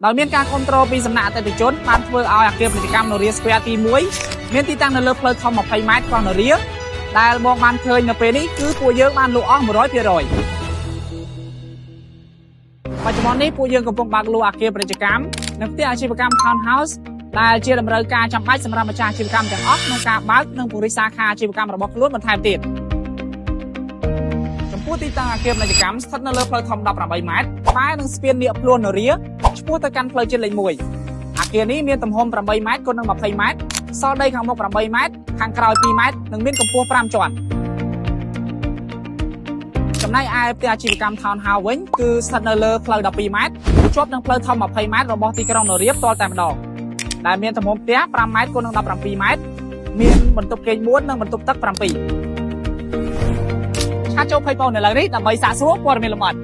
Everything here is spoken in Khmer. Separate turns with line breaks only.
ដោយមានការគ្រប់គ្រងពីសំណាក់អតិថិជនបានធ្វើឲ្យអគារពាណិជ្ជកម្មនរាស្គ្វែរទី1មានទីតាំងនៅលើផ្លូវធំ20ម៉ែត្រកោះនរាដែលមកបានឃើញនៅពេលនេះគឺពួកយើងបានលក់អស់ 100%បច្ចុប្បន្ននេះពួកយើងកំពុងបើកលក់អគារពាណិជ្ជកម្មនិងផ្ទះអាជីវកម្ម Townhouse ដែលជាតម្រូវការចាំបាច់សម្រាប់ម្ចាស់អាជីវកម្មទាំងអស់ក្នុងការបើកនិងពង្រីកសាខាអាជីវកម្មរបស់ខ្លួនបន្ថែមទៀតចំពោះទីតាំងអគារពាណិជ្ជកម្មស្ថិតនៅលើផ្លូវធំ18ម៉ែត្រក្បែរនឹងស្ពាននាគភ្នួននរាឆ្ពោះទៅកាន់ផ្លូវជាតិលេខ1អគារនេះមានទំហំ8ម៉ែត្រគុណនឹង20ម៉ែត្រសល់ដីខាងមុខ8ម៉ែត្រខាងក្រោយ2ម៉ែត្រនិងមានកម្ពស់5ជាន់ចំណែកឯផ្ទះអាជីវកម្ម Townhouse វិញគឺស្ថិតនៅលើផ្លូវ12ម៉ែត្រជាប់នឹងផ្លូវធំ20ម៉ែត្ររបស់ទីក្រុងនរាផ្ទាល់តែម្ដងដែលមានទំហំផ្ទះ5ម៉ែត្រគុណនឹង17ម៉ែត្រមានបន្ទប់គេង4និងបន្ទប់ទឹក7ឆាចូលភ័យបងនៅឡើយនេះដើម្បីសាកសួរព័ត៌មានលម្អិត